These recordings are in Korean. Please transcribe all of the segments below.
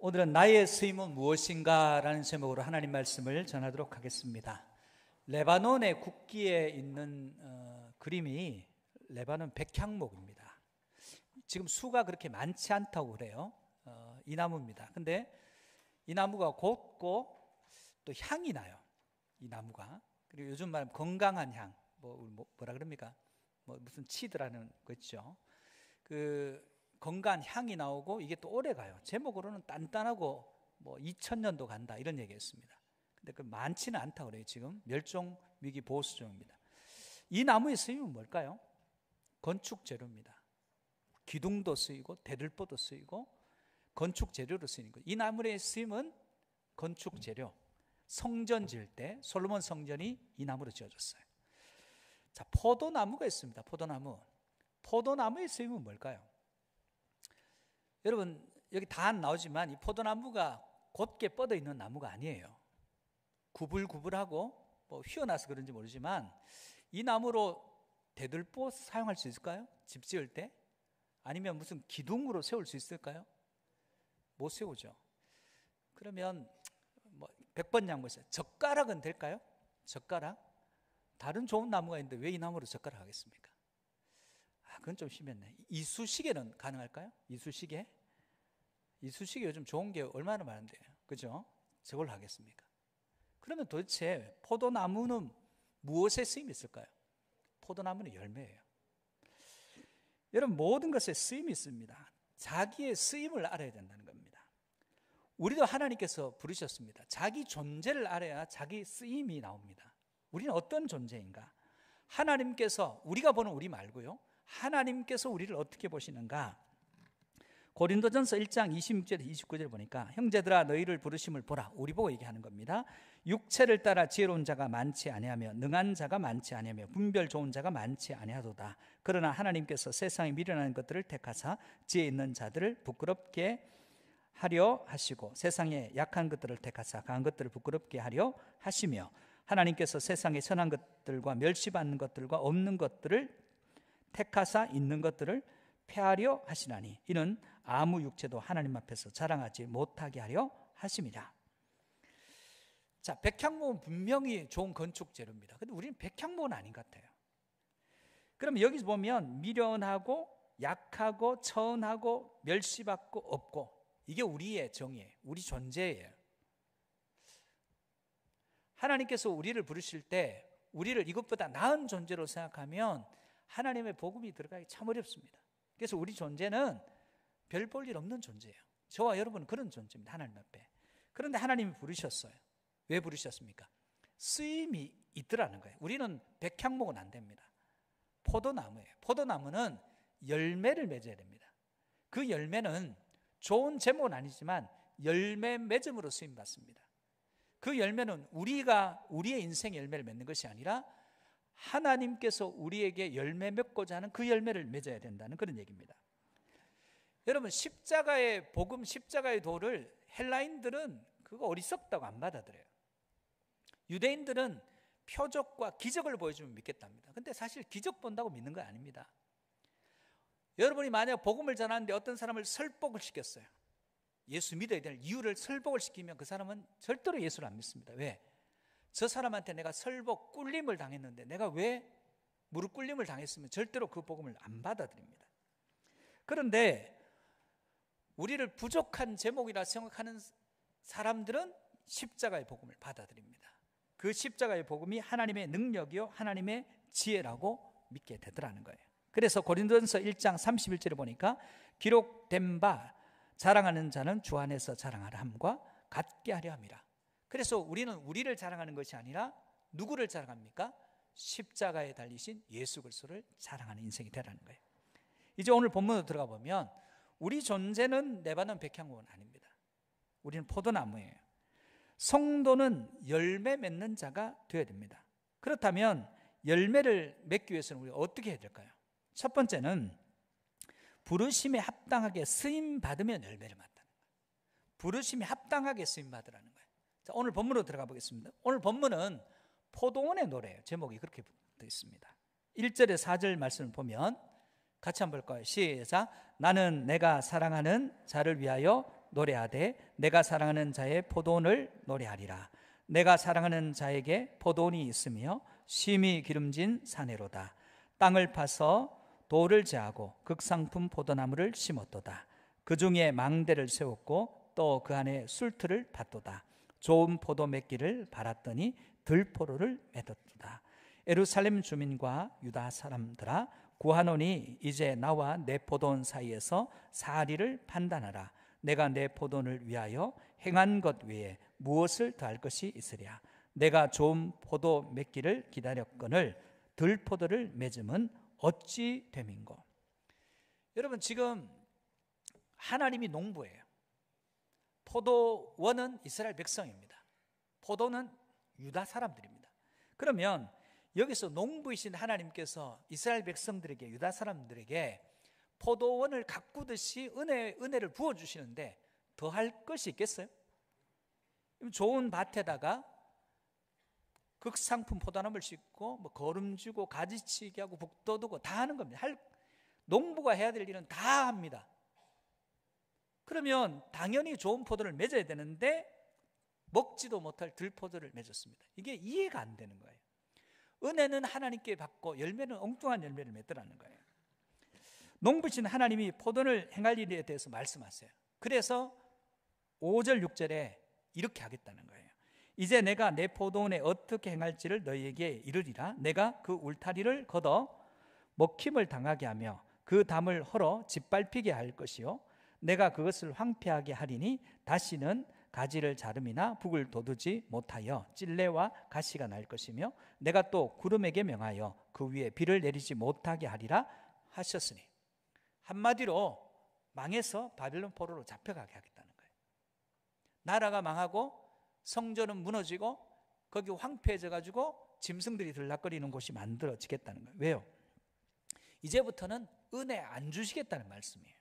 오늘은 나의 쓰임은 무엇인가 라는 제목으로 하나님 말씀을 전하도록 하겠습니다. 레바논의 국기에 있는 그림이 레바논 백향목입니다. 지금 수가 그렇게 많지 않다고 그래요. 이 나무입니다. 근데 이 나무가 곱고 또 향이 나요. 이 나무가. 그리고 요즘 말하면 건강한 향, 뭐라 그럽니까? 무슨 치드라는 거 있죠. 그 건강한 향이 나오고 이게 또 오래 가요. 제목으로는 단단하고 2000년도 간다 이런 얘기했습니다. 근데 그 많지는 않다고 그래요. 지금 멸종 위기 보호 수종입니다. 이 나무의 쓰임은 뭘까요? 건축 재료입니다. 기둥도 쓰이고 대들보도 쓰이고 건축 재료로 쓰이는 거예요. 이 나무의 쓰임은 건축 재료. 성전 지을 때 솔로몬 성전이 이 나무로 지어졌어요. 자, 포도나무가 있습니다. 포도나무의 쓰임은 뭘까요? 여러분 여기 다 안 나오지만 이 포도나무가 곧게 뻗어 있는 나무가 아니에요. 구불구불하고 휘어나서 그런지 모르지만 이 나무로 대들보 사용할 수 있을까요? 집 지을 때? 아니면 무슨 기둥으로 세울 수 있을까요? 못 세우죠. 그러면 100번 양보했어요. 젓가락은 될까요? 젓가락? 다른 좋은 나무가 있는데 왜 이 나무로 젓가락 하겠습니까? 그건 좀 심했네. 이쑤시개는 가능할까요? 이쑤시개 요즘 좋은 게 얼마나 많은데요. 그죠? 저걸 하겠습니까? 그러면 도대체 포도나무는 무엇에 쓰임이 있을까요? 포도나무는 열매예요. 여러분 모든 것에 쓰임이 있습니다. 자기의 쓰임을 알아야 된다는 겁니다. 우리도 하나님께서 부르셨습니다. 자기 존재를 알아야 자기 쓰임이 나옵니다. 우리는 어떤 존재인가? 하나님께서, 우리가 보는 우리 말고요, 하나님께서 우리를 어떻게 보시는가? 고린도전서 1장 26절 29절 보니까 형제들아 너희를 부르심을 보라. 우리 보고 얘기하는 겁니다. 육체를 따라 지혜로운 자가 많지 아니하며 능한 자가 많지 아니하며 분별 좋은 자가 많지 아니하도다. 그러나 하나님께서 세상에 미련한 것들을 택하사 지혜 있는 자들을 부끄럽게 하려 하시고 세상에 약한 것들을 택하사 강한 것들을 부끄럽게 하려 하시며 하나님께서 세상에 선한 것들과 멸시받는 것들과 없는 것들을 택하사 있는 것들을 폐하려 하시나니 이는 아무 육체도 하나님 앞에서 자랑하지 못하게 하려 하심이라. 자, 백향목은 분명히 좋은 건축 재료입니다. 근데 우리는 백향목은 아닌 것 같아요. 그럼 여기서 보면 미련하고 약하고 천하고 멸시받고 없고, 이게 우리의 정의예요. 우리 존재예요. 하나님께서 우리를 부르실 때 우리를 이것보다 나은 존재로 생각하면 하나님의 복음이 들어가기 참 어렵습니다. 그래서 우리 존재는 별 볼 일 없는 존재예요. 저와 여러분은 그런 존재입니다. 하나님 앞에. 그런데 하나님이 부르셨어요. 왜 부르셨습니까? 쓰임이 있더라는 거예요. 우리는 백향목은 안 됩니다. 포도나무예요. 포도나무는 열매를 맺어야 됩니다. 그 열매는 좋은 제목은 아니지만 열매 맺음으로 쓰임 받습니다. 그 열매는 우리가 우리의 인생 열매를 맺는 것이 아니라 하나님께서 우리에게 열매 맺고자 하는 그 열매를 맺어야 된다는 그런 얘기입니다. 여러분 십자가의 복음, 십자가의 도를 헬라인들은 그거 어리석다고 안 받아들여요. 유대인들은 표적과 기적을 보여주면 믿겠답니다. 근데 사실 기적 본다고 믿는 거 아닙니다. 여러분이 만약 복음을 전하는데 어떤 사람을 설복을 시켰어요. 예수 믿어야 될 이유를 설복을 시키면 그 사람은 절대로 예수를 안 믿습니다. 왜? 저 사람한테 내가 설복, 꿀림을 당했는데 내가 왜 무릎 꿀림을 당했으면 절대로 그 복음을 안 받아들입니다. 그런데 우리를 부족한 제목이라 생각하는 사람들은 십자가의 복음을 받아들입니다. 그 십자가의 복음이 하나님의 능력이요 하나님의 지혜라고 믿게 되더라는 거예요. 그래서 고린도전서 1장 31절에 보니까 기록된 바 자랑하는 자는 주 안에서 자랑하라 함과 같게 하려 함이라. 그래서 우리는 우리를 자랑하는 것이 아니라 누구를 자랑합니까? 십자가에 달리신 예수 그리스도를 자랑하는 인생이 되라는 거예요. 이제 오늘 본문으로 들어가 보면 우리 존재는 레바논 백향목은 아닙니다. 우리는 포도나무예요. 성도는 열매 맺는 자가 되어야 됩니다. 그렇다면 열매를 맺기 위해서는 우리가 어떻게 해야 될까요? 첫 번째는 부르심에 합당하게 쓰임 받으면 열매를 맡다는 거예요. 부르심에 합당하게 쓰임 받으라는 거예요. 자, 오늘 본문으로 들어가 보겠습니다. 오늘 본문은 포도원의 노래예요. 제목이 그렇게 되어 있습니다. 1절에 4절 말씀을 보면 같이 한번 볼까요? 시작. 나는 내가 사랑하는 자를 위하여 노래하되 내가 사랑하는 자의 포도원을 노래하리라. 내가 사랑하는 자에게 포도원이 있으며 심히 기름진 사내로다. 땅을 파서 돌을 제하고 극상품 포도나무를 심었도다. 그 중에 망대를 세웠고 또 그 안에 술틀을 팠도다. 좋은 포도 맺기를 바랐더니 들포로를 맺었도다. 예루살렘 주민과 유다 사람들아, 구하노니 이제 나와 내 포도원 사이에서 사리를 판단하라. 내가 내 포도원을 위하여 행한 것 외에 무엇을 더할 것이 있으랴. 내가 좋은 포도 맺기를 기다렸거늘 들포도를 맺음은 어찌 됨인고. 여러분, 지금 하나님이 농부예요. 포도원은 이스라엘 백성입니다. 포도는 유다 사람들입니다. 그러면 여기서 농부이신 하나님께서 이스라엘 백성들에게, 유다 사람들에게 포도원을 가꾸듯이 은혜를 부어주시는데 더할 것이 있겠어요? 좋은 밭에다가 극상품 포도나무를 심고 거름지고 가지치기 하고 북돋우고 다 하는 겁니다. 농부가 해야 될 일은 다 합니다. 그러면 당연히 좋은 포도를 맺어야 되는데 먹지도 못할 들포도를 맺었습니다. 이게 이해가 안 되는 거예요. 은혜는 하나님께 받고 열매는 엉뚱한 열매를 맺더라는 거예요. 농부신 하나님이 포도를 행할 일에 대해서 말씀하세요. 그래서 5절 6절에 이렇게 하겠다는 거예요. 이제 내가 내 포도원에 어떻게 행할지를 너희에게 이르리라. 내가 그 울타리를 걷어 먹힘을 당하게 하며 그 담을 헐어 짓밟히게 할 것이요, 내가 그것을 황폐하게 하리니 다시는 가지를 자름이나 북을 돋우지 못하여 찔레와 가시가 날 것이며, 내가 또 구름에게 명하여 그 위에 비를 내리지 못하게 하리라 하셨으니, 한마디로 망해서 바벨론 포로로 잡혀가게 하겠다는 거예요. 나라가 망하고 성전은 무너지고 거기 황폐해져 가지고 짐승들이 들락거리는 곳이 만들어지겠다는 거예요. 왜요? 이제부터는 은혜 안 주시겠다는 말씀이에요.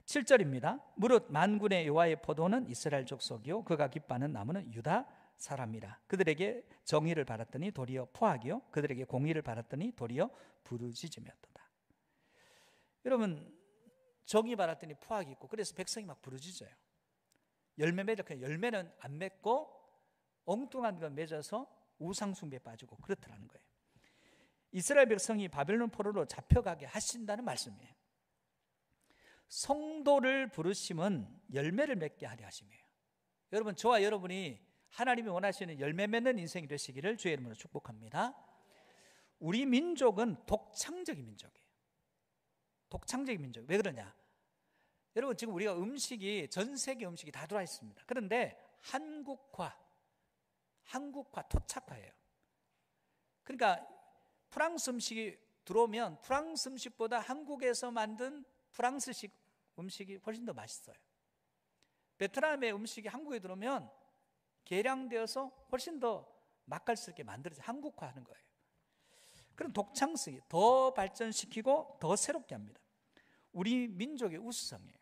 7절입니다. 무릇 만군의 여호와의 포도는 이스라엘 족속이요 그가 기뻐하는 나무는 유다 사람이라. 그들에게 정의를 바랐더니 도리어 포악이요 그들에게 공의를 바랐더니 도리어 부르짖음이었도다. 여러분, 정의 바랐더니 포악이 있고 그래서 백성이 막 부르짖어요. 열매 맺었고 열매는 안 맺고 엉뚱한 거 맺어서 우상숭배에 빠지고 그렇더라는 거예요. 이스라엘 백성이 바벨론 포로로 잡혀가게 하신다는 말씀이에요. 성도를 부르심은 열매를 맺게 하려 하심이에요. 여러분, 저와 여러분이 하나님이 원하시는 열매 맺는 인생이 되시기를 주의 이름으로 축복합니다. 우리 민족은 독창적인 민족이에요. 독창적인 민족. 왜 그러냐? 여러분, 지금 우리가 음식이, 전 세계 음식이 다 들어와 있습니다. 그런데 한국화, 토착화예요. 그러니까 프랑스 음식이 들어오면 프랑스 음식보다 한국에서 만든 프랑스식 음식이 훨씬 더 맛있어요. 베트남의 음식이 한국에 들어오면 개량되어서 훨씬 더 맛깔스럽게 만들어서 한국화하는 거예요. 그런 독창성이 더 발전시키고 더 새롭게 합니다. 우리 민족의 우수성이에요.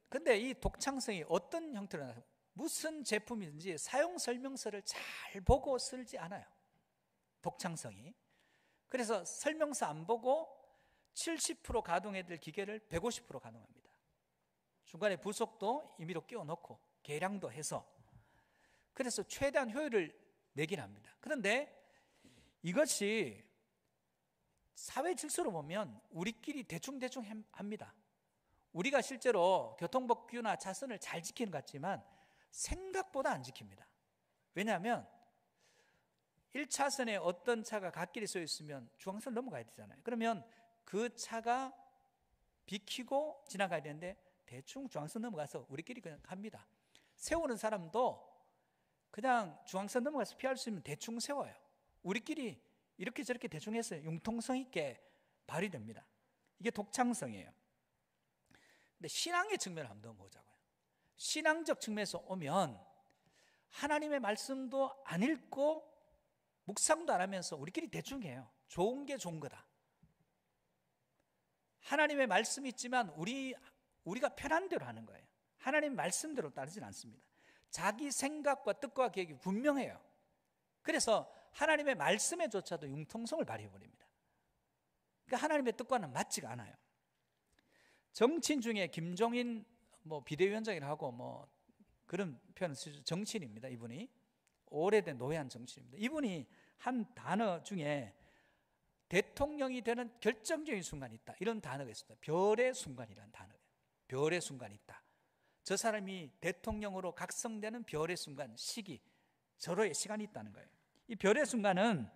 근데 이 독창성이 어떤 형태로 나타나요? 무슨 제품이든지 사용 설명서를 잘 보고 쓰지 않아요. 독창성이. 그래서 설명서 안 보고 70% 가동해야 될 기계를 150% 가동합니다. 중간에 부속도 임의로 끼워 넣고 계량도 해서, 그래서 최대한 효율을 내긴 합니다. 그런데 이것이 사회 질서로 보면 우리끼리 대충대충 합니다. 우리가 실제로 교통법규나 차선을 잘 지키는 것 같지만 생각보다 안 지킵니다. 왜냐하면 1차선에 어떤 차가 갓길에 서 있으면 중앙선 넘어가야 되잖아요. 그러면 그 차가 비키고 지나가야 되는데 대충 중앙선 넘어가서 우리끼리 그냥 갑니다. 세우는 사람도 그냥 중앙선 넘어가서 피할 수 있으면 대충 세워요. 우리끼리 이렇게 저렇게 대충 해서 융통성 있게 발휘됩니다. 이게 독창성이에요. 근데 신앙의 측면을 한번 보자고요. 신앙적 측면에서 오면 하나님의 말씀도 안 읽고 묵상도 안 하면서 우리끼리 대충 해요. 좋은 게 좋은 거다. 하나님의 말씀이 있지만 우리가 편한 대로 하는 거예요. 하나님의 말씀대로 따르진 않습니다. 자기 생각과 뜻과 계획이 분명해요. 그래서 하나님의 말씀에조차도 융통성을 발휘해버립니다. 그러니까 하나님의 뜻과는 맞지가 않아요. 정치인 중에 김종인 비대위원장이라고 하고 그런 표현을 쓰죠. 정치인입니다. 이분이 오래된 노회한 정치인입니다. 이분이 한 단어 중에 대통령이 되는 결정적인 순간이 있다, 이런 단어가 있습니다. 별의 순간이라는 단어예요. 별의 순간이 있다. 저 사람이 대통령으로 각성되는 별의 순간, 시기, 절호의 시간이 있다는 거예요. 이 별의 순간은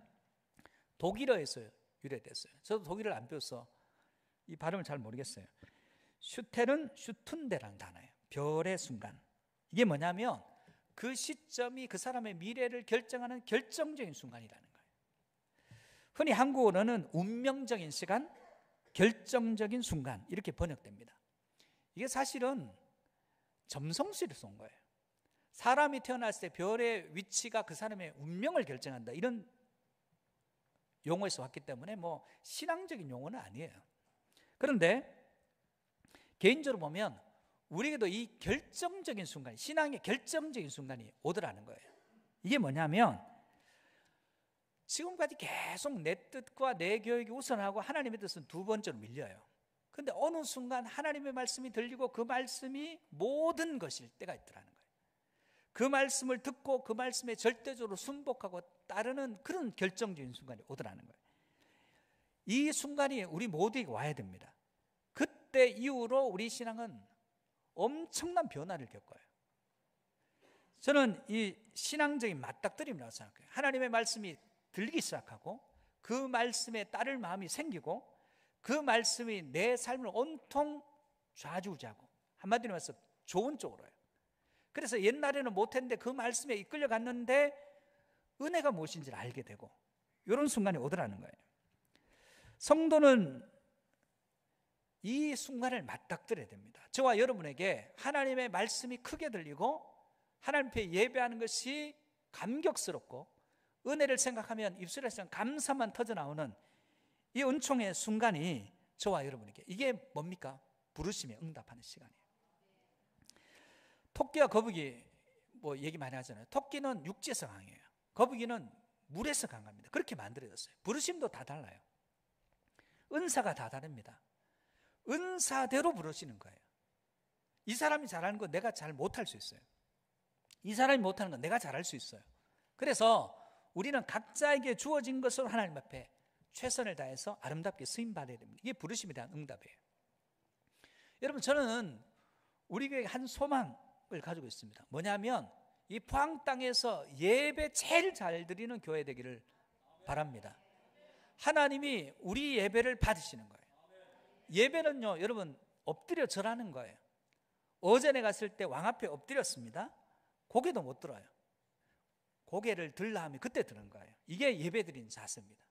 독일어에서 유래됐어요. 저도 독일어를 안 배워서 이 발음을 잘 모르겠어요. 슈텔은 슈툰데라는 단어예요. 별의 순간. 이게 뭐냐면 그 시점이 그 사람의 미래를 결정하는 결정적인 순간이라는 거예요. 흔히 한국어로는 운명적인 시간, 결정적인 순간 이렇게 번역됩니다. 이게 사실은 점성술을 쏜 거예요. 사람이 태어났을 때 별의 위치가 그 사람의 운명을 결정한다, 이런 용어에서 왔기 때문에 신앙적인 용어는 아니에요. 그런데 개인적으로 보면 우리에게도 이 결정적인 순간, 신앙의 결정적인 순간이 오더라는 거예요. 이게 뭐냐면 지금까지 계속 내 뜻과 내 교육이 우선하고 하나님의 뜻은 두 번째로 밀려요. 그런데 어느 순간 하나님의 말씀이 들리고 그 말씀이 모든 것일 때가 있더라는 거예요. 그 말씀을 듣고 그 말씀에 절대적으로 순복하고 따르는 그런 결정적인 순간이 오더라는 거예요. 이 순간이 우리 모두에게 와야 됩니다. 그때 이후로 우리 신앙은 엄청난 변화를 겪어요. 저는 이 신앙적인 맞닥뜨림이라고 생각해요. 하나님의 말씀이 들리기 시작하고 그 말씀에 따를 마음이 생기고 그 말씀이 내 삶을 온통 좌지우지하고, 한마디로 말해서 좋은 쪽으로 해요. 그래서 옛날에는 못했는데 그 말씀에 이끌려 갔는데 은혜가 무엇인지를 알게 되고, 이런 순간이 오더라는 거예요. 성도는 이 순간을 맞닥뜨려야 됩니다. 저와 여러분에게 하나님의 말씀이 크게 들리고 하나님 앞에 예배하는 것이 감격스럽고 은혜를 생각하면 입술에서 감사만 터져나오는 이 은총의 순간이 저와 여러분에게, 이게 뭡니까? 부르심에 응답하는 시간이에요. 토끼와 거북이 얘기 많이 하잖아요. 토끼는 육지에서 강해요. 거북이는 물에서 강합니다. 그렇게 만들어졌어요. 부르심도 다 달라요. 은사가 다 다릅니다. 은사대로 부르시는 거예요. 이 사람이 잘하는 거 내가 잘 못할 수 있어요. 이 사람이 못하는 건 내가 잘할 수 있어요. 그래서 우리는 각자에게 주어진 것으로 하나님 앞에 최선을 다해서 아름답게 쓰임받아야 됩니다. 이게 부르심에 대한 응답이에요. 여러분, 저는 우리 교회에 한 소망을 가지고 있습니다. 뭐냐면 이 포항 땅에서 예배 제일 잘 드리는 교회 되기를 바랍니다. 하나님이 우리 예배를 받으시는 거예요. 예배는요, 여러분, 엎드려 절하는 거예요. 어전에 갔을 때 왕 앞에 엎드렸습니다. 고개도 못 들어요. 고개를 들라 하면 그때 드는 거예요. 이게 예배드린 자세입니다.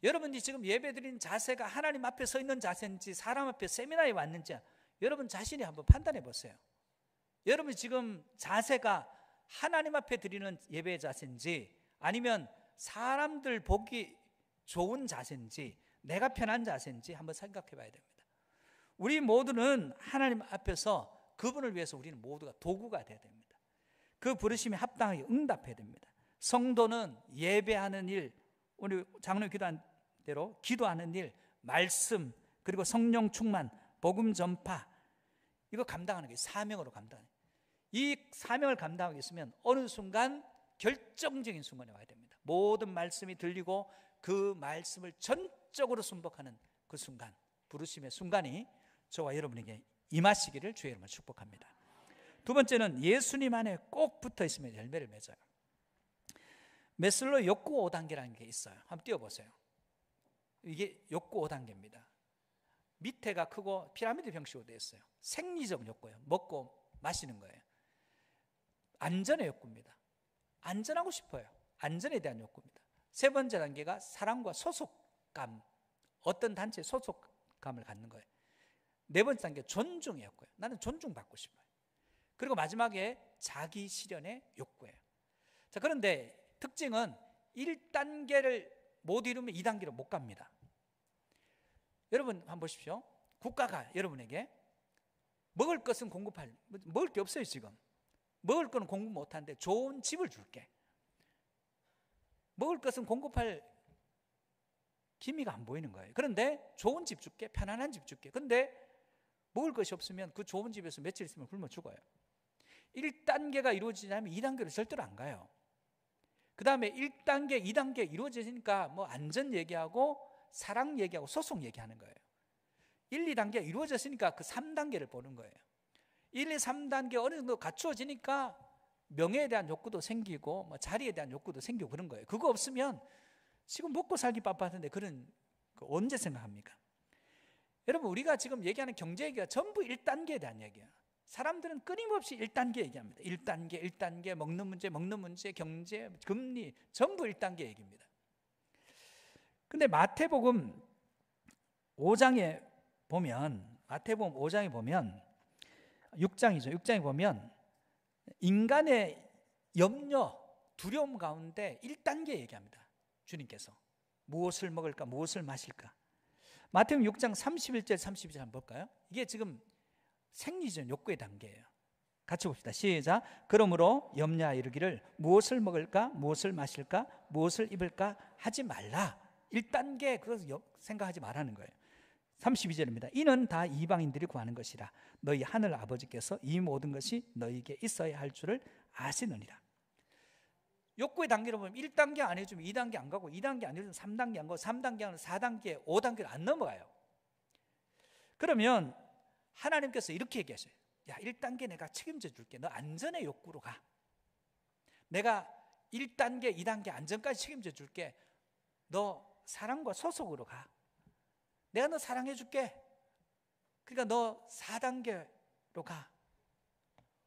여러분이 지금 예배드린 자세가 하나님 앞에 서 있는 자세인지 사람 앞에 세미나에 왔는지 여러분 자신이 한번 판단해 보세요. 여러분이 지금 자세가 하나님 앞에 드리는 예배의 자세인지 아니면 사람들 보기 좋은 자세인지 내가 편한 자세인지 한번 생각해 봐야 됩니다. 우리 모두는 하나님 앞에서 그분을 위해서 우리는 모두가 도구가 돼야 됩니다. 그 부르심에 합당하게 응답해야 됩니다. 성도는 예배하는 일, 우리 장로님 기도한 대로 기도하는 일, 말씀, 그리고 성령 충만, 복음 전파, 이거 감당하는 게 사명으로 감당해요. 이 사명을 감당하고 있으면 어느 순간 결정적인 순간에 와야 됩니다. 모든 말씀이 들리고 그 말씀을 전적으로 순복하는 그 순간, 부르심의 순간이 저와 여러분에게 임하시기를 주의 이름으로 축복합니다. 두 번째는 예수님 안에 꼭 붙어 있으면 열매를 맺어요. 메슬로 욕구 5단계라는 게 있어요. 한번 띄워보세요. 이게 욕구 5단계입니다. 밑에가 크고 피라미드 형식으로 되어 있어요. 생리적 욕구예요. 먹고 마시는 거예요. 안전의 욕구입니다. 안전하고 싶어요. 안전에 대한 욕구입니다. 세 번째 단계가 사랑과 소속감, 어떤 단체에 소속감을 갖는 거예요. 네 번째 단계 존중의 욕구예요. 나는 존중받고 싶어요. 그리고 마지막에 자기 실현의 욕구예요. 자, 그런데 특징은 1단계를 못 이루면 2단계로 못 갑니다. 여러분 한번 보십시오. 국가가 여러분에게 먹을 것은 공급할, 먹을 게 없어요. 지금 먹을 거는 공급 못하는데 좋은 집을 줄게. 먹을 것은 공급할 기미가 안 보이는 거예요. 그런데 좋은 집 줄게, 편안한 집 줄게. 그런데 먹을 것이 없으면 그 좁은 집에서 며칠 있으면 굶어 죽어요. 1단계가 이루어지냐면 2단계로 절대로 안 가요. 그 다음에 1단계, 2단계 이루어지니까 뭐 안전 얘기하고 사랑 얘기하고 소송 얘기하는 거예요. 1, 2단계가 이루어졌으니까 그 3단계를 보는 거예요. 1, 2, 3단계 어느 정도 갖추어지니까 명예에 대한 욕구도 생기고 뭐 자리에 대한 욕구도 생기고 그런 거예요. 그거 없으면 지금 먹고 살기 바빴는데 그런 거 언제 생각합니까? 여러분, 우리가 지금 얘기하는 경제 얘기가 전부 1단계에 대한 얘기야. 사람들은 끊임없이 1단계 얘기합니다. 1단계 먹는 문제, 경제, 금리 전부 1단계 얘기입니다. 근데 마태복음 5장에 보면 6장에 보면 인간의 염려, 두려움 가운데 1단계 얘기합니다. 주님께서 무엇을 먹을까, 무엇을 마실까. 마태복음 6장 31절 32절 한번 볼까요? 이게 지금 생리적 욕구의 단계예요. 같이 봅시다. 시작. 그러므로 염려하여 이르기를 무엇을 먹을까, 무엇을 마실까, 무엇을 입을까 하지 말라. 1단계 그것을 생각하지 말라는 거예요. 32절입니다. 이는 다 이방인들이 구하는 것이라. 너희 하늘 아버지께서 이 모든 것이 너희에게 있어야 할 줄을 아시느니라. 욕구의 단계로 보면 1단계 안 해주면 2단계 안 가고 2단계 안 해주면 3단계 안 가고 3단계 안 해주면 4단계, 5단계를 안 넘어가요. 그러면 하나님께서 이렇게 얘기하셔요. 야, 1단계 내가 책임져 줄게. 너 안전의 욕구로 가. 내가 1단계, 2단계 안전까지 책임져 줄게. 너 사랑과 소속으로 가. 내가 너 사랑해 줄게. 그러니까 너 4단계로 가.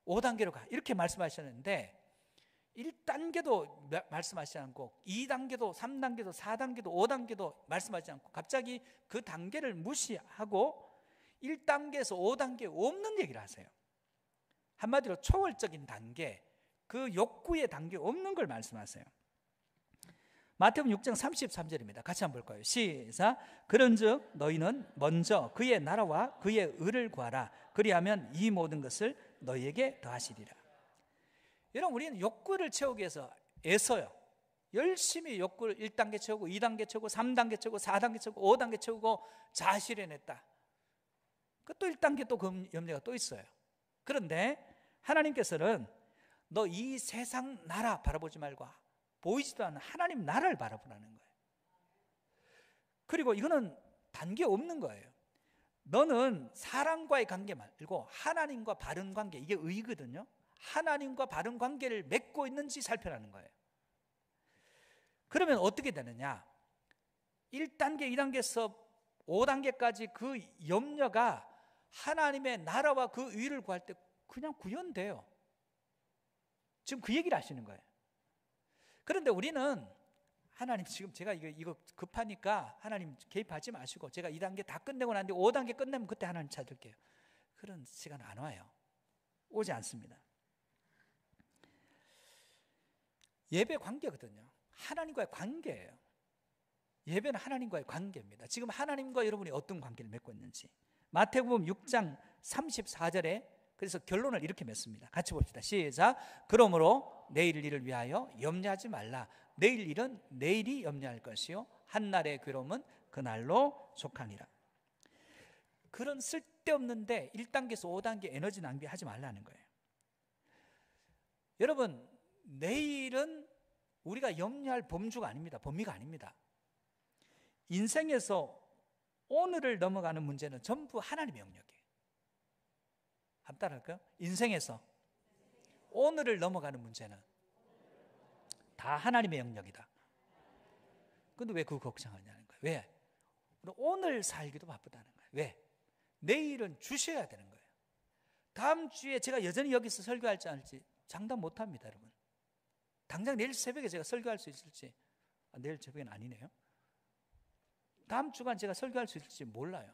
5단계로 가. 이렇게 말씀하셨는데 1단계도 말씀하시지 않고 2단계도 3단계도 4단계도 5단계도 말씀하지 않고 갑자기 그 단계를 무시하고 1단계에서 5단계에 없는 얘기를 하세요. 한마디로 초월적인 단계, 그 욕구의 단계 없는 걸 말씀하세요. 마태복음 6장 33절입니다. 같이 한번 볼까요? 시작. 그런즉 너희는 먼저 그의 나라와 그의 의를 구하라. 그리하면 이 모든 것을 너희에게 더하시리라. 여러분, 우리는 욕구를 채우기 위해서 애써요. 열심히 욕구를 1단계 채우고 2단계 채우고 3단계 채우고 4단계 채우고 5단계 채우고 자아실현했다. 또 1단계 또 염려가 또 있어요. 그런데 하나님께서는 너 이 세상 나라 바라보지 말고 보이지도 않는 하나님 나라를 바라보라는 거예요. 그리고 이거는 단계 없는 거예요. 너는 사람과의 관계 말고 하나님과 바른 관계, 이게 의거든요. 하나님과 바른 관계를 맺고 있는지 살펴라는 거예요. 그러면 어떻게 되느냐? 1단계, 2단계에서 5단계까지 그 염려가 하나님의 나라와 그 의를 구할 때 그냥 구현돼요. 지금 그 얘기를 하시는 거예요. 그런데 우리는 하나님, 지금 제가 이거 급하니까 하나님 개입하지 마시고 제가 2단계 다 끝내고 난 뒤에 5단계 끝내면 그때 하나님 찾을게요. 그런 시간 안 와요. 오지 않습니다. 예배 관계거든요. 하나님과의 관계예요. 예배는 하나님과의 관계입니다. 지금 하나님과 여러분이 어떤 관계를 맺고 있는지. 마태복음 6장 34절에 그래서 결론을 이렇게 맺습니다. 같이 봅시다. 시작. 그러므로 내일 일을 위하여 염려하지 말라. 내일 일은 내일이 염려할 것이요 한날의 괴로움은 그날로 속하니라. 그런 쓸데없는데 1단계에서 5단계 에너지 낭비하지 말라는 거예요. 여러분, 내일은 우리가 염려할 범주가 아닙니다. 범위가 아닙니다. 인생에서 오늘을 넘어가는 문제는 전부 하나님의 영역이에요. 한번 따라할까요? 인생에서 오늘을 넘어가는 문제는 다 하나님의 영역이다. 근데 왜 그거 걱정하냐는 거예요. 왜? 오늘 살기도 바쁘다는 거예요. 왜? 내일은 주셔야 되는 거예요. 다음 주에 제가 여전히 여기서 설교할지 안 할지 장담 못합니다, 여러분. 당장 내일 새벽에 제가 설교할 수 있을지, 내일 새벽엔 아니네요. 다음 주간 제가 설교할 수 있을지 몰라요.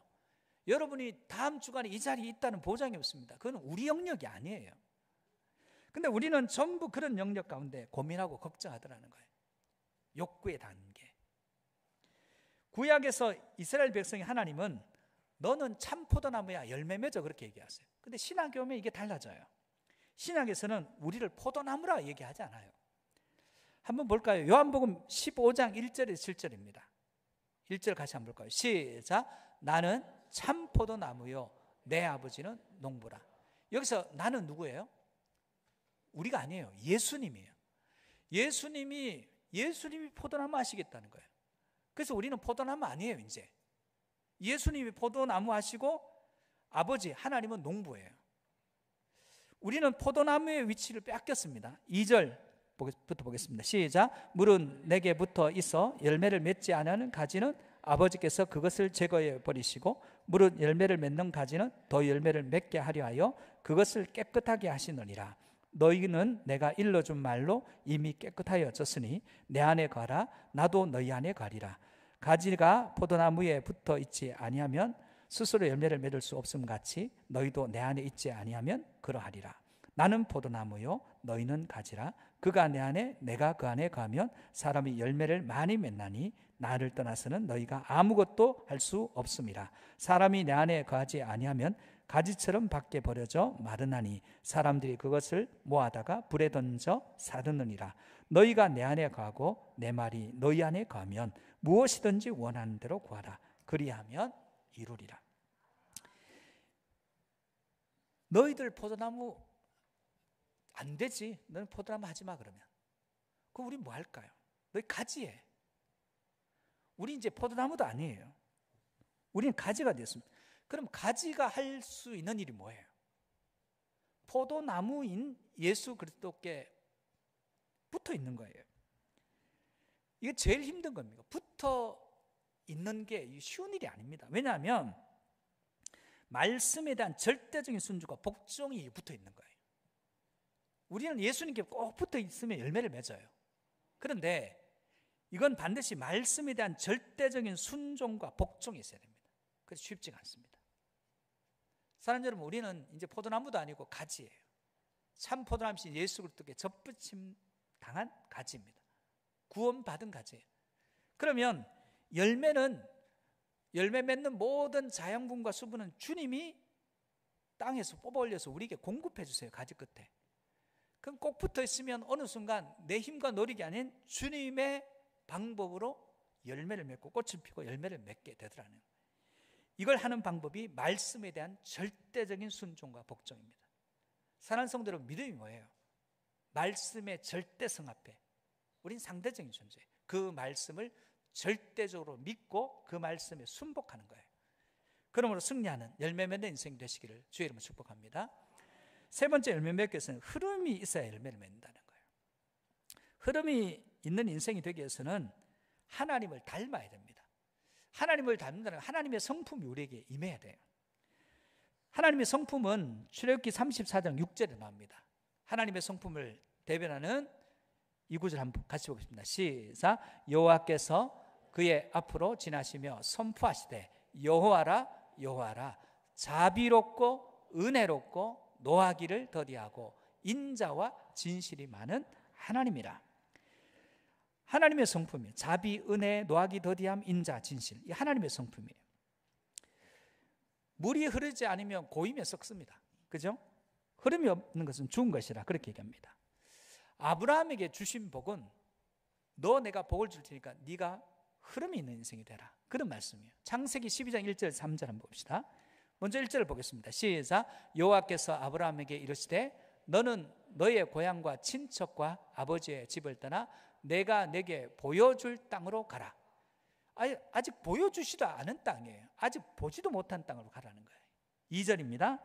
여러분이 다음 주간에 이 자리에 있다는 보장이 없습니다. 그건 우리 영역이 아니에요. 근데 우리는 전부 그런 영역 가운데 고민하고 걱정하더라는 거예요. 욕구의 단계. 구약에서 이스라엘 백성이 하나님은 너는 참 포도나무야 열매 맺어 그렇게 얘기하세요. 근데 신약에 오면 이게 달라져요. 신약에서는 우리를 포도나무라 얘기하지 않아요. 한번 볼까요? 요한복음 15장 1절에서 7절입니다. 1절 같이 한번 볼까요? 시작. 나는 참 포도나무요 내 아버지는 농부라. 여기서 나는 누구예요? 우리가 아니에요. 예수님이에요. 예수님이 포도나무 하시겠다는 거예요. 그래서 우리는 포도나무 아니에요. 이제 예수님이 포도나무 하시고 아버지 하나님은 농부예요. 우리는 포도나무의 위치를 뺏겼습니다. 2절부터 보겠습니다. 시작. 물은 내게 붙어 있어 열매를 맺지 않는 가지는 아버지께서 그것을 제거해 버리시고 물은 열매를 맺는 가지는 더 열매를 맺게 하려 하여 그것을 깨끗하게 하시느니라. 너희는 내가 일러준 말로 이미 깨끗하여졌으니 내 안에 거하라. 나도 너희 안에 거하리라. 가지가 포도나무에 붙어 있지 아니하면 스스로 열매를 맺을 수 없음 같이 너희도 내 안에 있지 아니하면 그러하리라. 나는 포도나무요 너희는 가지라. 그가 내 안에 내가 그 안에 거하면 사람이 열매를 많이 맺나니 나를 떠나서는 너희가 아무것도 할 수 없음이라. 사람이 내 안에 거하지 아니하면 가지처럼 밖에 버려져 마르나니 사람들이 그것을 모아다가 불에 던져 사르느니라. 너희가 내 안에 거하고 내 말이 너희 안에 거하면 무엇이든지 원하는 대로 구하라. 그리하면 이루리라. 너희들 포도나무 안 되지. 너는 포도나무 하지 마 그러면. 그럼 우리 뭐 할까요? 너희 가지해. 우리 이제 포도나무도 아니에요. 우리는 가지가 됐습니다. 그럼 가지가 할 수 있는 일이 뭐예요? 포도나무인 예수 그리스도께 붙어 있는 거예요. 이게 제일 힘든 겁니다. 붙어 있는 게 쉬운 일이 아닙니다. 왜냐하면 말씀에 대한 절대적인 순종과 복종이 붙어 있는 거예요. 우리는 예수님께 꼭 붙어 있으면 열매를 맺어요. 그런데 이건 반드시 말씀에 대한 절대적인 순종과 복종이 있어야 됩니다. 그래서 쉽지가 않습니다. 사랑하는 여러분, 우리는 이제 포도나무도 아니고 가지예요. 참 포도나무신 예수 그리스도께 접붙임 당한 가지입니다. 구원받은 가지예요. 그러면 열매 맺는 모든 자양분과 수분은 주님이 땅에서 뽑아 올려서 우리에게 공급해 주세요. 가지 끝에. 그럼 꼭 붙어 있으면 어느 순간 내 힘과 노력이 아닌 주님의 방법으로 열매를 맺고 꽃을 피고 열매를 맺게 되더라는 거예요. 이걸 하는 방법이 말씀에 대한 절대적인 순종과 복종입니다. 사랑하는 성도 여러분, 믿음이 뭐예요? 말씀의 절대성 앞에 우린 상대적인 존재예요. 그 말씀을 절대적으로 믿고 그 말씀에 순복하는 거예요. 그러므로 승리하는 열매 맺는 인생 되시기를 주의 이름으로 축복합니다. 세 번째 열매 맺기 위해서는 흐름이 있어야 열매를 맺는다는 거예요. 흐름이 있는 인생이 되기 위해서는 하나님을 닮아야 됩니다. 하나님을 닮는다는 건 하나님의 성품이 우리에게 임해야 돼요. 하나님의 성품은 출애굽기 34장 6절에 나옵니다. 하나님의 성품을 대변하는 이 구절 한번 같이 보겠습니다. 시작. 여호와께서 그의 앞으로 지나시며 선포하시되 여호와라 여호와라 자비롭고 은혜롭고 노하기를 더디하고 인자와 진실이 많은 하나님이라. 하나님의 성품이에요. 자비, 은혜, 노하기, 더디함, 인자, 진실. 이 하나님의 성품이에요. 물이 흐르지 않으면 고이면 썩습니다. 그죠? 흐름이 없는 것은 죽은 것이라 그렇게 얘기합니다. 아브라함에게 주신 복은 너 내가 복을 줄 테니까 네가 흐름이 있는 인생이 되라. 그런 말씀이에요. 창세기 12장 1절 3절 한번 봅시다. 먼저 1절을 보겠습니다. 시작. 여호와께서 아브라함에게 이르시되 너는 너의 고향과 친척과 아버지의 집을 떠나 내가 내게 보여줄 땅으로 가라. 아직 보여주지도 않은 땅이에요. 아직 보지도 못한 땅으로 가라는 거예요. 2절입니다.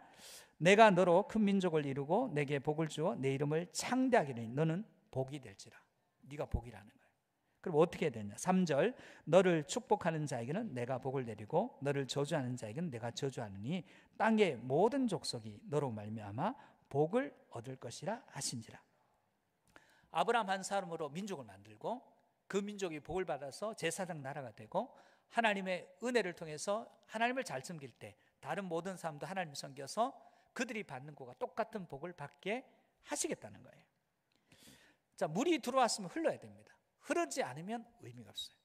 내가 너로 큰 민족을 이루고 내게 복을 주어 내 이름을 창대하게 하리니 너는 복이 될지라. 네가 복이라는 거예요. 그럼 어떻게 해야 되냐? 3절. 너를 축복하는 자에게는 내가 복을 내리고 너를 저주하는 자에게는 내가 저주하느니 땅의 모든 족속이 너로 말미암아 복을 얻을 것이라 하신지라. 아브라함 한 사람으로 민족을 만들고 그 민족이 복을 받아서 제사장 나라가 되고 하나님의 은혜를 통해서 하나님을 잘 섬길 때 다른 모든 사람도 하나님을 섬겨서 그들이 받는 것과 똑같은 복을 받게 하시겠다는 거예요. 자, 물이 들어왔으면 흘러야 됩니다. 흐르지 않으면 의미가 없어요.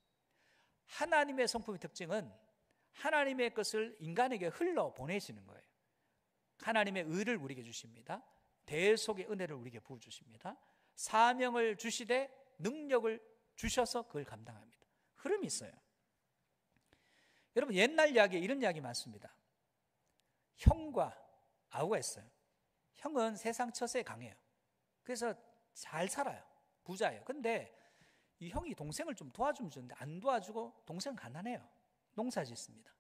하나님의 성품의 특징은 하나님의 것을 인간에게 흘러 보내시는 거예요. 하나님의 의를 우리에게 주십니다. 대속의 은혜를 우리에게 부어주십니다. 사명을 주시되 능력을 주셔서 그걸 감당합니다. 흐름이 있어요. 여러분, 옛날 이야기에 이런 이야기 많습니다. 형과 아우가 있어요. 형은 세상 처세에 강해요. 그래서 잘 살아요. 부자예요. 근데 이 형이 동생을 좀 도와주면 좋은데 안 도와주고, 동생은 가난해요. 농사 짓습니다.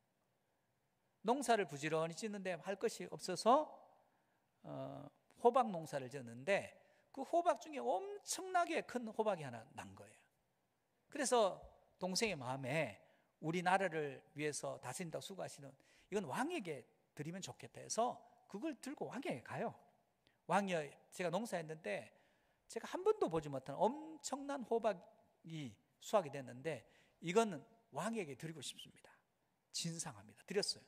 농사를 부지런히 짓는데 할 것이 없어서 호박 농사를 지었는데, 그 호박 중에 엄청나게 큰 호박이 하나 난 거예요. 그래서 동생의 마음에 우리나라를 위해서 다스린다고 수고하시는, 이건 왕에게 드리면 좋겠다 해서 그걸 들고 왕에게 가요. 왕이여, 제가 농사했는데 제가 한 번도 보지 못한 엄청난 호박이 수확이 됐는데 이거는 왕에게 드리고 싶습니다. 진상합니다. 드렸어요.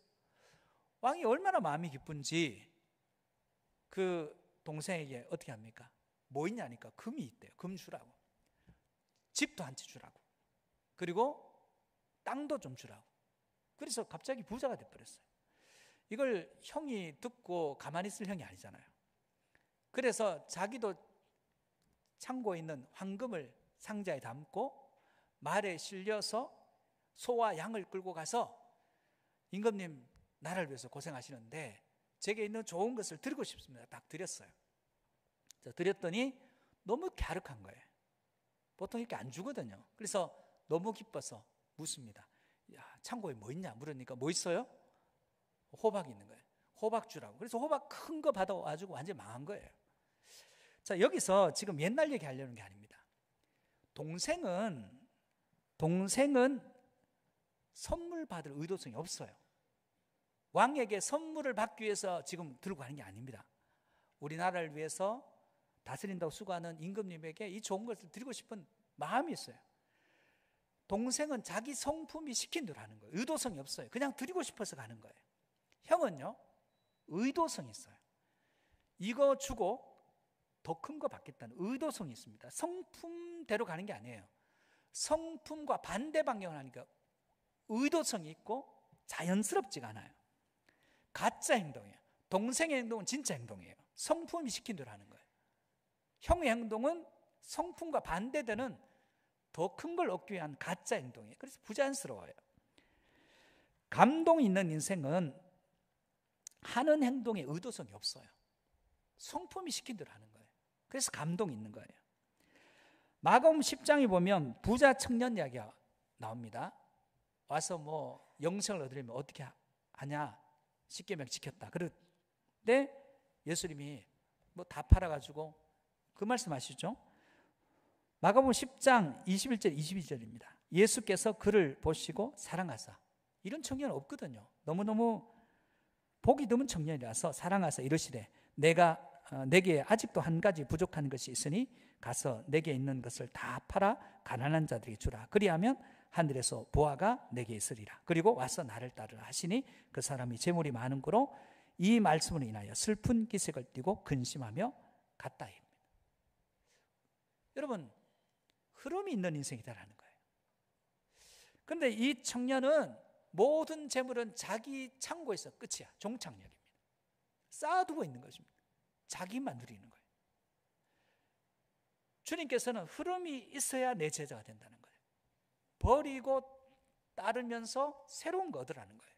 왕이 얼마나 마음이 기쁜지 그 동생에게 어떻게 합니까? 뭐 있냐니까 금이 있대요. 금 주라고. 집도 한 채 주라고. 그리고 땅도 좀 주라고. 그래서 갑자기 부자가 돼버렸어요. 이걸 형이 듣고 가만히 있을 형이 아니잖아요. 그래서 자기도 창고에 있는 황금을 상자에 담고 말에 실려서 소와 양을 끌고 가서, 임금님 나라를 위해서 고생하시는데 제게 있는 좋은 것을 드리고 싶습니다. 딱 드렸어요. 드렸더니 너무 갸륵한 거예요. 보통 이렇게 안 주거든요. 그래서 너무 기뻐서 묻습니다. 야, 창고에 뭐 있냐 물으니까 뭐 있어요? 호박이 있는 거예요. 호박 주라고. 그래서 호박 큰 거 받아가지고 완전 망한 거예요. 자, 여기서 지금 옛날 얘기 하려는 게 아닙니다. 동생은 선물 받을 의도성이 없어요. 왕에게 선물을 받기 위해서 지금 들고 가는 게 아닙니다. 우리나라를 위해서 다스린다고 수고하는 임금님에게 이 좋은 것을 드리고 싶은 마음이 있어요. 동생은 자기 성품이 시킨 대로 하는 거예요. 의도성이 없어요. 그냥 드리고 싶어서 가는 거예요. 형은요, 의도성이 있어요. 이거 주고 더 큰 거 받겠다는 의도성이 있습니다. 성품대로 가는 게 아니에요. 성품과 반대 방향을 하니까 의도성이 있고 자연스럽지가 않아요. 가짜 행동이에요. 동생의 행동은 진짜 행동이에요. 성품이 시킨 대로 하는 거예요. 형의 행동은 성품과 반대되는 더 큰 걸 얻기 위한 가짜 행동이에요. 그래서 부자연스러워요. 감동이 있는 인생은 하는 행동에 의도성이 없어요. 성품이 시킨 대로 하는 거예요. 그래서 감동이 있는 거예요. 마가복음 10장에 보면 부자 청년 이야기가 나옵니다. 와서 뭐 영생을 얻으려면 어떻게 하냐? 십계명 지켰다. 그런데 예수님이 뭐 다 팔아가지고 그 말씀하시죠. 마가복음 10장 21절 22절입니다. 예수께서 그를 보시고 사랑하사, 이런 청년은 없거든요. 너무너무 복이 드문 청년이라서 사랑하사 이르시되, 내게 아직도 한 가지 부족한 것이 있으니 가서 내게 있는 것을 다 팔아 가난한 자들에게 주라. 그리하면 하늘에서 보화가 내게 있으리라. 그리고 와서 나를 따르라 하시니 그 사람이 재물이 많은 고로 이 말씀으로 인하여 슬픈 기색을 띠고 근심하며 갔다입니다. 여러분, 흐름이 있는 인생이다라는 거예요. 그런데 이 청년은 모든 재물은 자기 창고에서 끝이야. 종착역입니다. 쌓아두고 있는 것입니다. 자기만 누리는 거예요. 주님께서는 흐름이 있어야 내 제자가 된다는 거예요. 버리고 따르면서 새로운 거 얻으라는 거예요.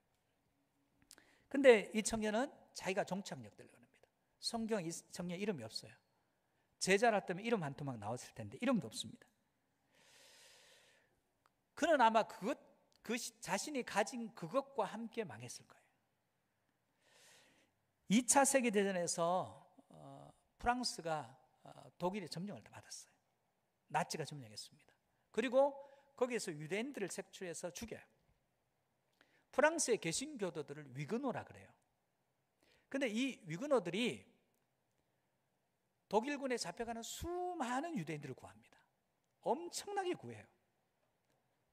근데 이 청년은 자기가 종착역 되려고 합니다. 성경에 이 청년 이름이 없어요. 제자라 때문에 이름 한 토막 나왔을 텐데 이름도 없습니다. 그는 아마 그 자신이 가진 그것과 함께 망했을 거예요. 2차 세계대전에서 프랑스가 독일의 점령을 받았어요. 나치가 점령했습니다. 그리고 거기에서 유대인들을 색출해서 죽여요. 프랑스의 개신교도들을 위그노라 그래요. 그런데 이 위그노들이 독일군에 잡혀가는 수많은 유대인들을 구합니다. 엄청나게 구해요.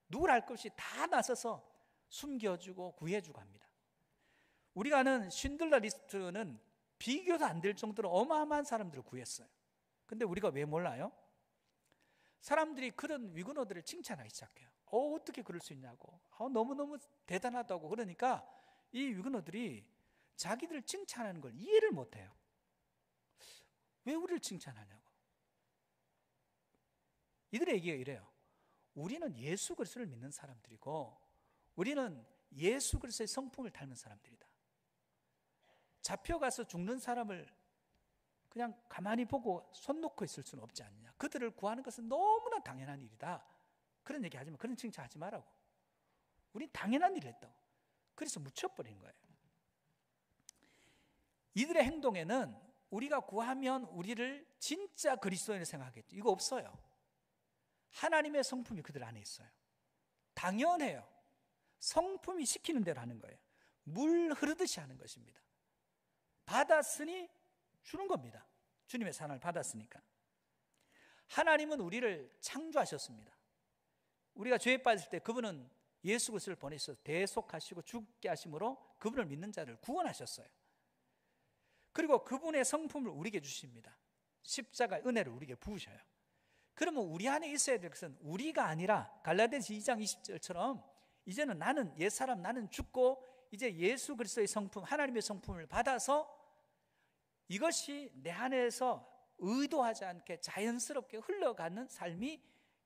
누굴 알 것 없이 다 나서서 숨겨주고 구해주고 합니다. 우리가 아는 쉰들러 리스트는 비교도 안 될 정도로 어마어마한 사람들을 구했어요. 근데 우리가 왜 몰라요? 사람들이 그런 위그노들을 칭찬하기 시작해요. 어떻게 그럴 수 있냐고, 너무너무 대단하다고. 그러니까 이 위그노들이 자기들 칭찬하는 걸 이해를 못해요. 왜 우리를 칭찬하냐고. 이들의 얘기가 이래요. 우리는 예수 그리스도를 믿는 사람들이고 우리는 예수 그리스도의 성품을 닮은 사람들이다. 잡혀가서 죽는 사람을 그냥 가만히 보고 손 놓고 있을 수는 없지 않느냐. 그들을 구하는 것은 너무나 당연한 일이다. 그런 얘기 하지 마. 그런 칭찬하지 말라고. 우린 당연한 일을 했다고. 그래서 묻혀버린 거예요. 이들의 행동에는 우리가 구하면 우리를 진짜 그리스도인을 생각하겠죠. 이거 없어요. 하나님의 성품이 그들 안에 있어요. 당연해요. 성품이 시키는 대로 하는 거예요. 물 흐르듯이 하는 것입니다. 받았으니 주는 겁니다. 주님의 사랑을 받았으니까. 하나님은 우리를 창조하셨습니다. 우리가 죄에 빠질 때 그분은 예수 그리스도를 보내셔서 대속하시고 죽게 하심으로 그분을 믿는 자를 구원하셨어요. 그리고 그분의 성품을 우리에게 주십니다. 십자가의 은혜를 우리에게 부으셔요. 그러면 우리 안에 있어야 될 것은 우리가 아니라 갈라디아서 2장 20절처럼 이제는 나는 옛사람, 나는 죽고 이제 예수 그리스도의 성품, 하나님의 성품을 받아서 이것이 내 안에서 의도하지 않게 자연스럽게 흘러가는 삶이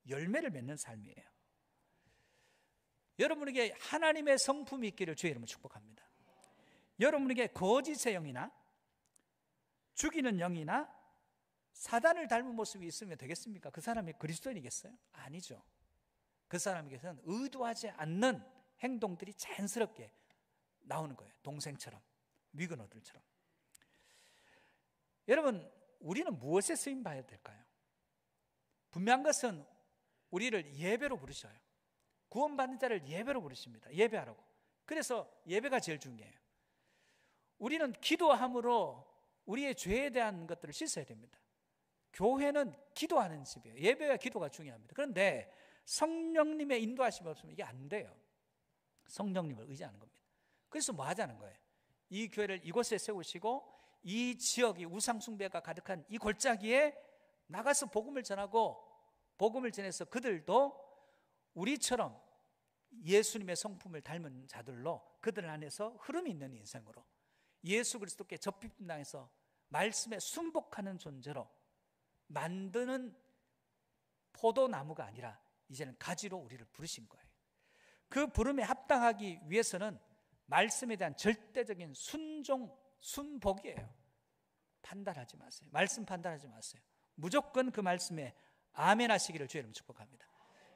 열매를 맺는 삶이에요. 여러분에게 하나님의 성품이 있기를 주의 이름으로 축복합니다. 여러분에게 거짓의 영이나 죽이는 영이나 사단을 닮은 모습이 있으면 되겠습니까? 그 사람이 그리스도인이겠어요? 아니죠. 그 사람에게서는 의도하지 않는 행동들이 자연스럽게 나오는 거예요. 동생처럼, 위그너들처럼. 여러분, 우리는 무엇에 쓰임 받아야 될까요? 분명한 것은 우리를 예배로 부르셔요. 구원받는 자를 예배로 부르십니다. 예배하라고. 그래서 예배가 제일 중요해요. 우리는 기도함으로 우리의 죄에 대한 것들을 씻어야 됩니다. 교회는 기도하는 집이에요. 예배와 기도가 중요합니다. 그런데 성령님의 인도하심이 없으면 이게 안 돼요. 성령님을 의지하는 겁니다. 그래서 뭐 하자는 거예요? 이 교회를 이곳에 세우시고 이 지역이 우상숭배가 가득한 이 골짜기에 나가서 복음을 전하고 복음을 전해서 그들도 우리처럼 예수님의 성품을 닮은 자들로 그들 안에서 흐름이 있는 인생으로 예수 그리스도께 접붙당해서 말씀에 순복하는 존재로 만드는 포도나무가 아니라 이제는 가지로 우리를 부르신 거예요. 그 부름에 합당하기 위해서는 말씀에 대한 절대적인 순종, 순복이에요. 판단하지 마세요. 말씀 판단하지 마세요. 무조건 그 말씀에 아멘 하시기를 주의 이름으로 축복합니다.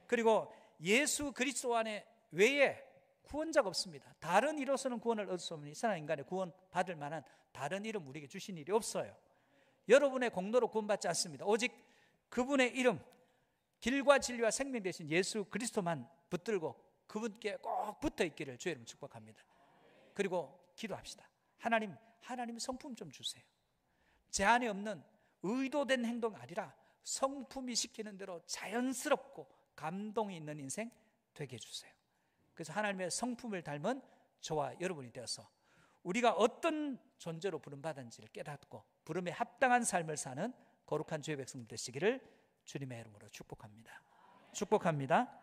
그리고 예수 그리스도 안에 외에 구원자가 없습니다. 다른 이로서는 구원을 얻을 수 없는 이상한 인간의 구원 받을 만한 다른 이름 우리에게 주신 일이 없어요. 여러분의 공로로 구원받지 않습니다. 오직 그분의 이름, 길과 진리와 생명 되신 예수 그리스도만 붙들고 그분께 꼭 붙어 있기를 주의 이름으로 축복합니다. 그리고 기도합시다. 하나님 성품 좀 주세요. 제 안에 없는 의도된 행동이 아니라 성품이 시키는 대로 자연스럽고 감동이 있는 인생 되게 해주세요. 그래서 하나님의 성품을 닮은 저와 여러분이 되어서 우리가 어떤 존재로 부름받은지를 깨닫고 부름에 합당한 삶을 사는 거룩한 주의 백성 되시기를 주님의 이름으로 축복합니다. 축복합니다.